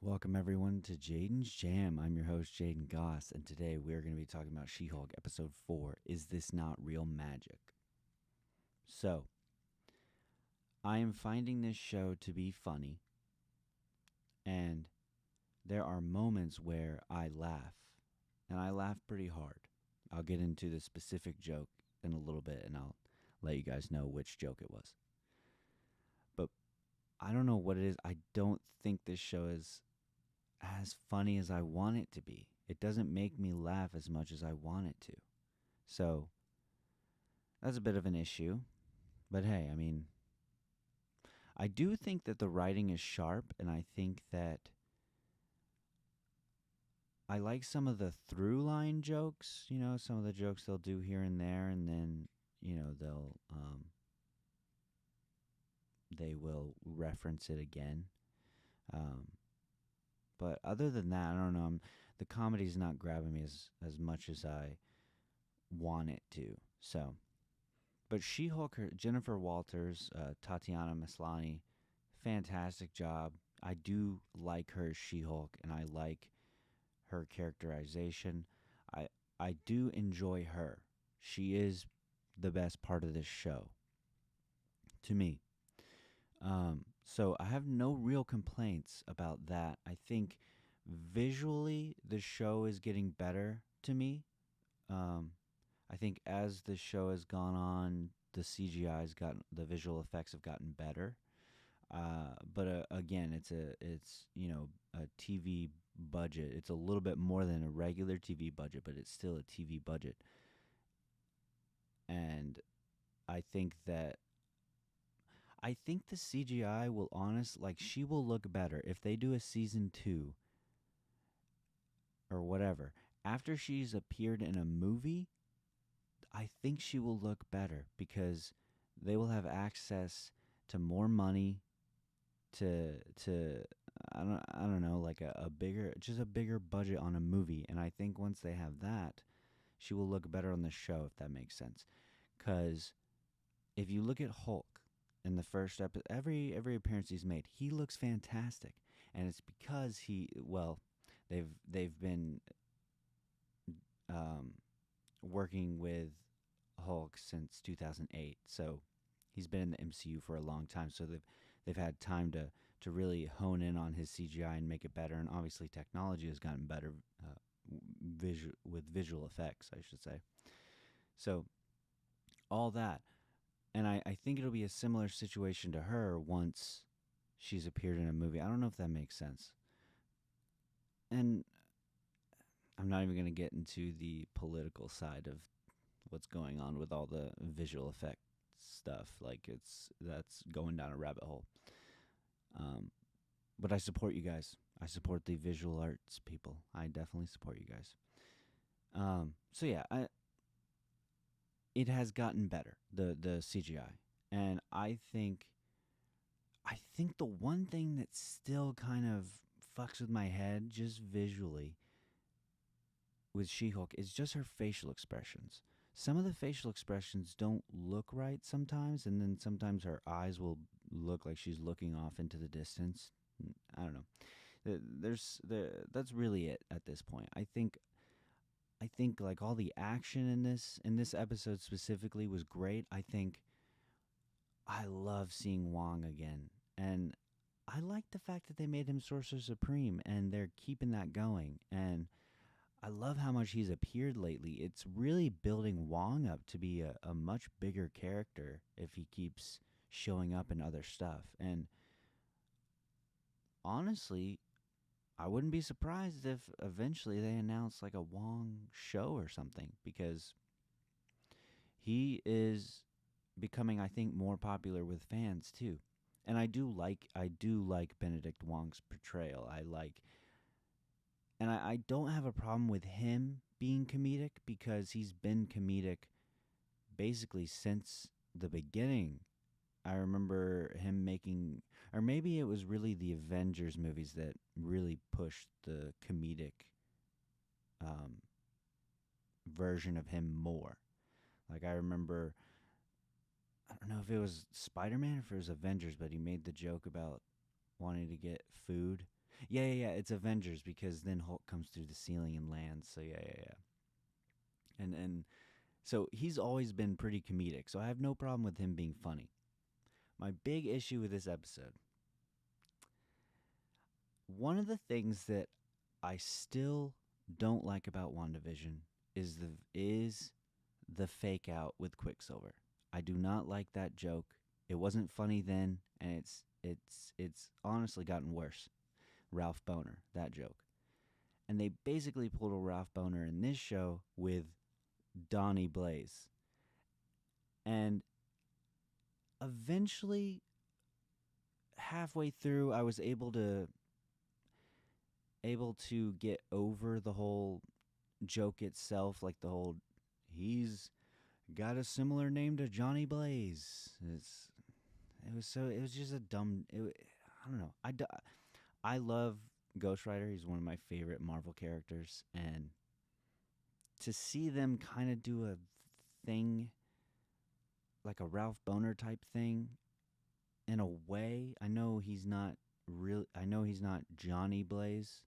Welcome everyone to Jaydon's Jam. I'm your host Jaydon Goss, and today we're going to be talking about She-Hulk episode 4. Is this not real magic? So, I am finding this show to be funny, and there are moments where I laugh, and I laugh pretty hard. I'll get into the specific joke in a little bit, and I'll let you guys know which joke it was. But I don't know what it is. I don't think this show is as funny as I want it to be. It doesn't make me laugh as much as I want it to. So that's a bit of an issue. But hey, I do think that the writing is sharp, and I think that I like some of the through line jokes, some of the jokes they'll do here and there, and then, they will reference it again. Um, but other than that, I don't know. The comedy's not grabbing me as much as I want it to. So, but She-Hulk, Jennifer Walters, Tatiana Maslany, fantastic job. I do like her as She-Hulk, and I like her characterization. I I do enjoy her. She is the best part of this show to me. So I have no real complaints about that. I think visually the show is getting better to me. Um, I think as the show has gone on, the visual effects have gotten better. But again, it's a TV budget. It's a little bit more than a regular TV budget, but it's still a TV budget. And I think that I think the CGI will she will look better if they do a season 2 or whatever. After she's appeared in a movie, I think she will look better because they will have access to more money to I don't know, like a bigger budget on a movie. And I think once they have that, she will look better on the show, if that makes sense. Cuz if you look at Hulk in the first episode, every appearance he's made, he looks fantastic. And it's because they've been um, working with Hulk since 2008. So he's been in the MCU for a long time. So they've had time to really hone in on his CGI and make it better. And obviously, technology has gotten better with visual effects, I should say. So all that, and I think it'll be a similar situation to her once she's appeared in a movie. I don't know if that makes sense. And I'm not even going to get into the political side of what's going on with all the visual effect stuff. That's going down a rabbit hole. Um, but I support you guys. I support the visual arts people. I definitely support you guys. So yeah, it has gotten better, the CGI, and I think the one thing that still kind of fucks with my head just visually with She-Hulk is just her facial expressions. Some of the facial expressions don't look right sometimes, and then sometimes her eyes will look like she's looking off into the distance. I don't know. That's really it at this point. I think like all the action in this episode specifically was great. I love seeing Wong again, and I like the fact that they made him Sorcerer Supreme, and they're keeping that going. And I love how much he's appeared lately. It's really building Wong up to be a much bigger character if he keeps showing up in other stuff. And honestly, I wouldn't be surprised if eventually they announce like a Wong show or something, because he is becoming, I think, more popular with fans too. And I do like Benedict Wong's portrayal. I don't have a problem with him being comedic because he's been comedic basically since the beginning. I remember him making, or maybe it was really the Avengers movies that really pushed the comedic um, version of him more. Like I remember, I don't know if it was Spider Man or if it was Avengers, but he made the joke about wanting to get food. Yeah. It's Avengers because then Hulk comes through the ceiling and lands. So yeah. And so he's always been pretty comedic. So I have no problem with him being funny. My big issue with this episode, one of the things that I still don't like about WandaVision is the fake out with Quicksilver. I do not like that joke. It wasn't funny then, and it's honestly gotten worse. Ralph Boner, that joke. And they basically pulled a Ralph Boner in this show with Donnie Blaze. And eventually, halfway through, I was able to get over the whole joke itself, like the whole he's got a similar name to Johnny Blaze. It was just a dumb. I don't know. I love Ghost Rider. He's one of my favorite Marvel characters, and to see them kind of do a thing like a Ralph Boner type thing, in a way, I know he's not real. I know he's not Johnny Blaze,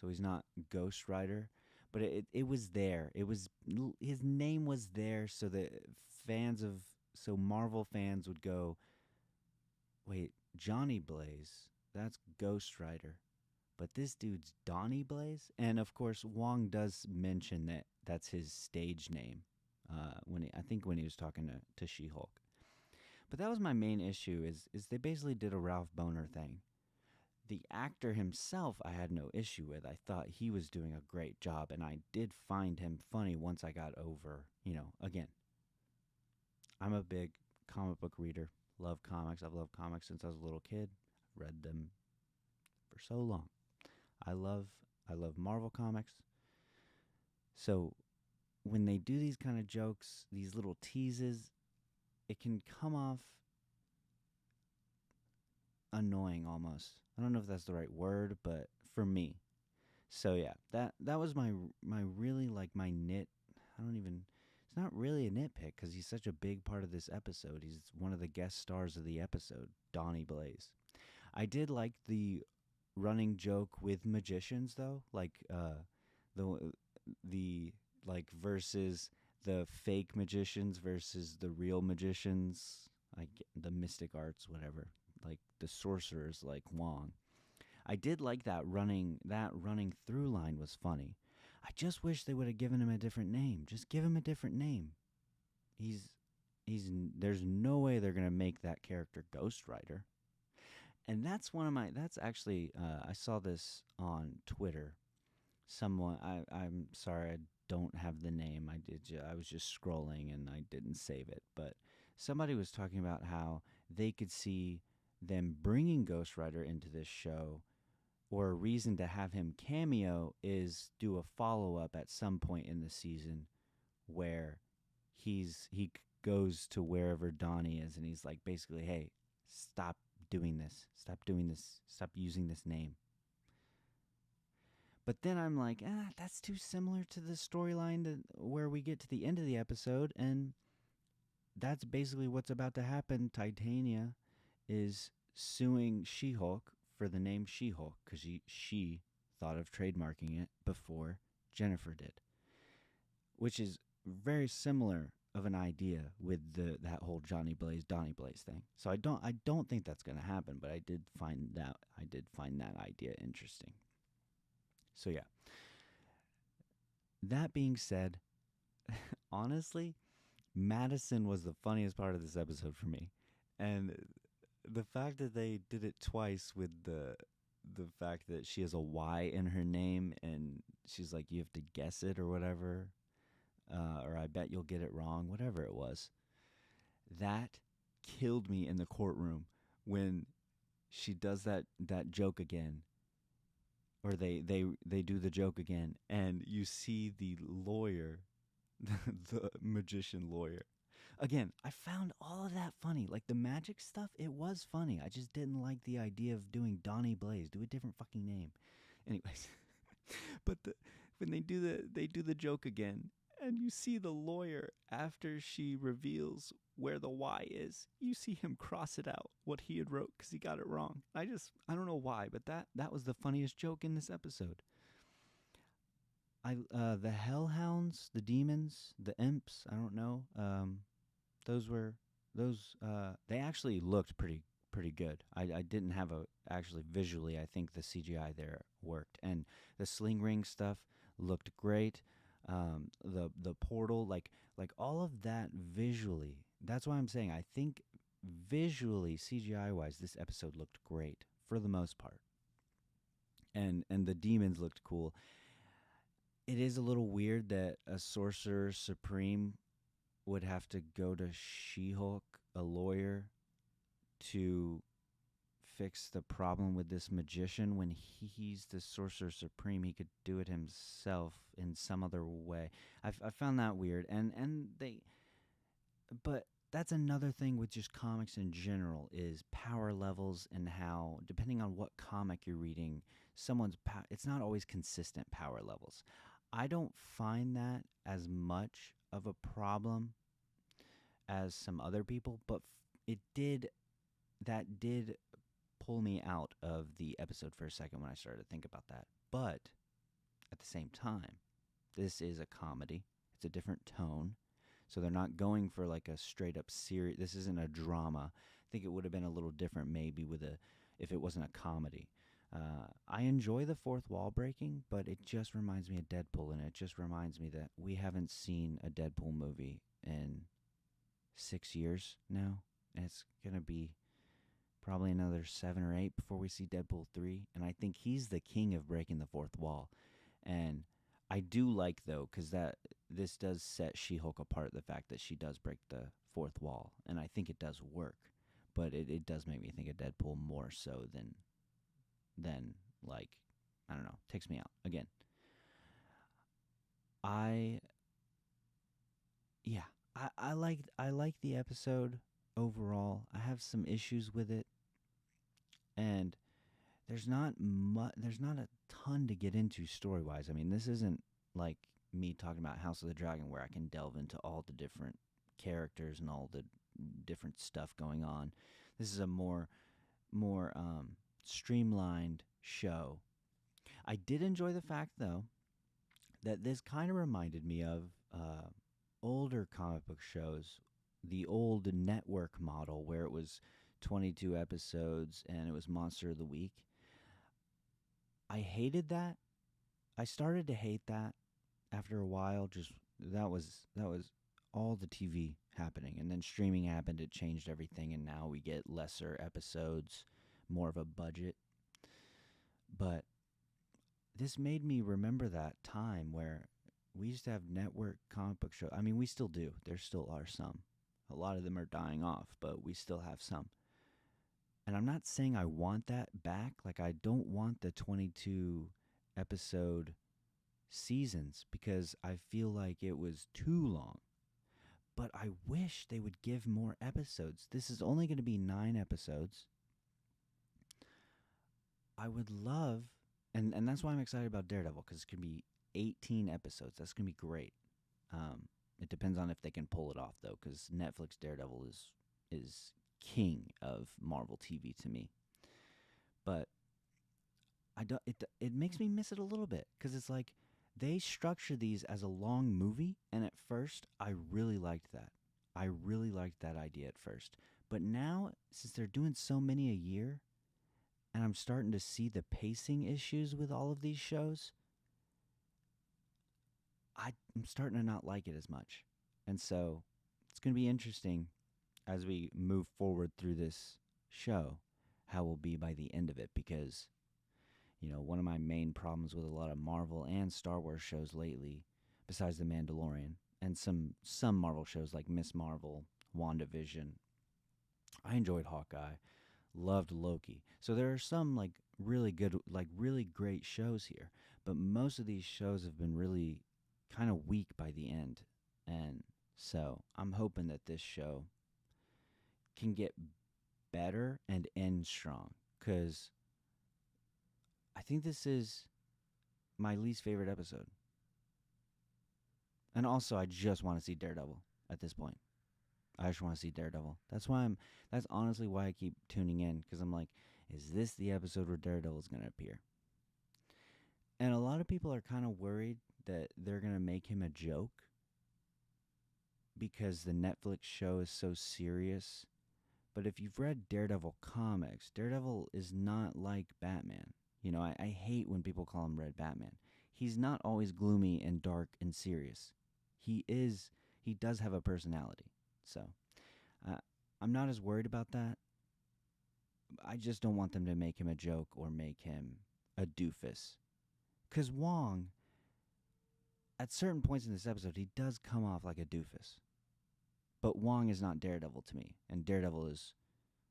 so he's not Ghost Rider, but it was there. It was his name was there, so that Marvel fans would go, wait, Johnny Blaze, that's Ghost Rider, but this dude's Donnie Blaze, and of course Wong does mention that that's his stage name. I think when he was talking to She-Hulk. But that was my main issue is they basically did a Ralph Boner thing. The actor himself I had no issue with. I thought he was doing a great job, and I did find him funny once I got over, again, I'm a big comic book reader. Love comics. I've loved comics since I was a little kid. I've read them for so long. I love Marvel comics. So when they do these kind of jokes, these little teases, it can come off annoying almost. I don't know if that's the right word, but for me. So yeah, that was my really like my nit. I don't even. It's not really a nitpick because he's such a big part of this episode. He's one of the guest stars of the episode, Donnie Blaze. I did like the running joke with magicians though, like the like versus the fake magicians versus the real magicians, like the mystic arts, whatever, like the sorcerers, like Wong. I did like that running through line was funny. I just wish they would have given him a different name. Just give him a different name. He's he's there's no way they're gonna make that character Ghost Rider. And that's actually I saw this on Twitter. I'm sorry, I don't have the name. I was just scrolling and I didn't save it, but somebody was talking about how they could see them bringing Ghost Rider into this show, or a reason to have him cameo is do a follow-up at some point in the season where he goes to wherever Donnie is and he's like basically, hey, stop doing this. Stop doing this. Stop using this name. But then I'm like, that's too similar to the storyline where we get to the end of the episode, and that's basically what's about to happen. Titania is suing She-Hulk for the name She-Hulk because she thought of trademarking it before Jennifer did, which is very similar of an idea with that whole Donnie Blaze thing. So I don't think that's going to happen, but I did find that idea interesting. So yeah. That being said, honestly, Madison was the funniest part of this episode for me. And the fact that they did it twice with the fact that she has a Y in her name and she's like, you have to guess it or whatever, or I bet you'll get it wrong, whatever it was. That killed me in the courtroom when she does that joke again, or they do the joke again, and you see the lawyer, the magician lawyer. Again, I found all of that funny. Like the magic stuff, it was funny. I just didn't like the idea of doing Donnie Blaze. Do a different fucking name. Anyways, but when they do the joke again, and you see the lawyer after she reveals where the Y is, you see him cross it out, what he had wrote, because he got it wrong. I don't know why, but that was the funniest joke in this episode. The hellhounds, the demons, the imps, I don't know. They actually looked pretty good. I didn't have actually visually, I think the CGI there worked, and the sling ring stuff looked great. The portal, like all of that visually. That's why I'm saying I think visually, CGI wise, this episode looked great for the most part, and the demons looked cool. It is a little weird that a sorcerer supreme would have to go to She-Hulk, a lawyer, to fix the problem with this magician when he's the sorcerer supreme. He could do it himself in some other way. I found that weird, but that's another thing with just comics in general is power levels and how, depending on what comic you're reading, it's not always consistent power levels. I don't find that as much of a problem as some other people, but that did pull me out of the episode for a second when I started to think about that. But at the same time, this is a comedy. It's a different tone. So they're not going for like a straight up serious. This isn't a drama. I think it would have been a little different maybe if it wasn't a comedy. I enjoy the fourth wall breaking, but it just reminds me of Deadpool, and it just reminds me that we haven't seen a Deadpool movie in 6 years now, and it's going to be probably another 7 or 8 before we see Deadpool 3, and I think he's the king of breaking the fourth wall. And I do like, though, because this does set She-Hulk apart, the fact that she does break the fourth wall, and I think it does work, but it does make me think of Deadpool more so than like, I don't know, takes me out. Again, I like the episode overall. I have some issues with it, and there's not a ton to get into story-wise. I mean, this isn't like me talking about House of the Dragon where I can delve into all the different characters and all the different stuff going on. This is a more streamlined show. I did enjoy the fact, though, that this kind of reminded me of older comic book shows, the old network model where it was 22 episodes and it was Monster of the Week. I hated that. I started to hate that after a while. Just that was all the TV happening, and then streaming happened. It changed everything, and now we get lesser episodes, more of a budget. But this made me remember that time where we used to have network comic book shows. I mean, we still do. There still are some. A lot of them are dying off, but we still have some. And I'm not saying I want that back. Like, I don't want the 22 episode seasons because I feel like it was too long. But I wish they would give more episodes. This is only going to be 9 episodes. I would love, and that's why I'm excited about Daredevil, because it's going to be 18 episodes. That's going to be great. It depends on if they can pull it off, though, because Netflix Daredevil is king of Marvel TV to me. But it makes me miss it a little bit, because it's like they structure these as a long movie, and at first I really liked that. I really liked that idea at first. But now, since they're doing so many a year, and I'm starting to see the pacing issues with all of these shows, I'm starting to not like it as much. And so it's going to be interesting as we move forward through this show, how we'll be by the end of it, because, one of my main problems with a lot of Marvel and Star Wars shows lately, besides The Mandalorian, and some Marvel shows like Miss Marvel, WandaVision, I enjoyed Hawkeye, loved Loki. So there are some like really good, like really great shows here, but most of these shows have been really kind of weak by the end. And so I'm hoping that this show can get better and end strong, because I think this is my least favorite episode. And also, I just want to see Daredevil at this point. I just want to see Daredevil. That's honestly why I keep tuning in, because I'm like, is this the episode where Daredevil's going to appear? And a lot of people are kind of worried that they're going to make him a joke because the Netflix show is so serious. But if you've read Daredevil comics, Daredevil is not like Batman. You know, I hate when people call him Red Batman. He's not always gloomy and dark and serious. He does have a personality. So, uh, I'm not as worried about that. I just don't want them to make him a joke or make him a doofus. Because Wong, at certain points in this episode, he does come off like a doofus. But Wong is not Daredevil to me, and Daredevil is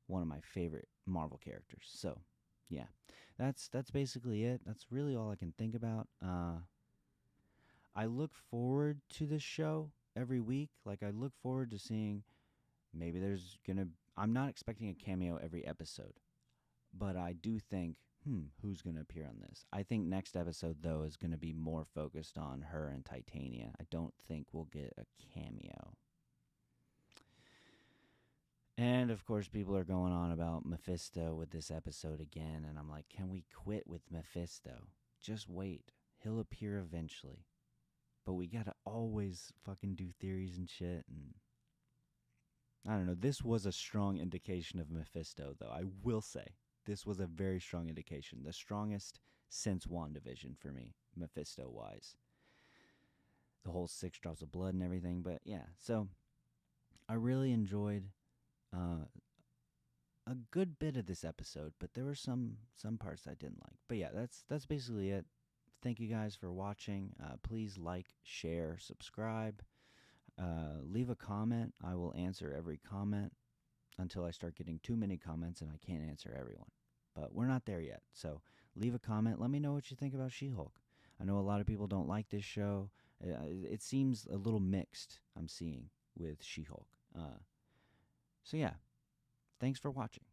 one of my favorite Marvel characters. So, yeah, that's basically it. That's really all I can think about. I look forward to this show every week. Like, I look forward to seeing maybe there's gonna. I'm not expecting a cameo every episode, but I do think, who's gonna appear on this? I think next episode though is gonna be more focused on her and Titania. I don't think we'll get a cameo. And of course, people are going on about Mephisto with this episode again, and I'm like, can we quit with Mephisto? Just wait. He'll appear eventually. But we gotta always fucking do theories and shit, and I don't know. This was a strong indication of Mephisto, though. I will say. This was a very strong indication. The strongest since WandaVision for me, Mephisto-wise. The whole 6 drops of blood and everything, but yeah. So, I really enjoyed a good bit of this episode, but there were some parts I didn't like. But yeah, that's basically it. Thank you guys for watching. Please like, share, subscribe. Leave a comment. I will answer every comment until I start getting too many comments and I can't answer everyone. But we're not there yet. So leave a comment. Let me know what you think about She-Hulk. I know a lot of people don't like this show. It seems a little mixed, I'm seeing, with She-Hulk. So yeah, thanks for watching.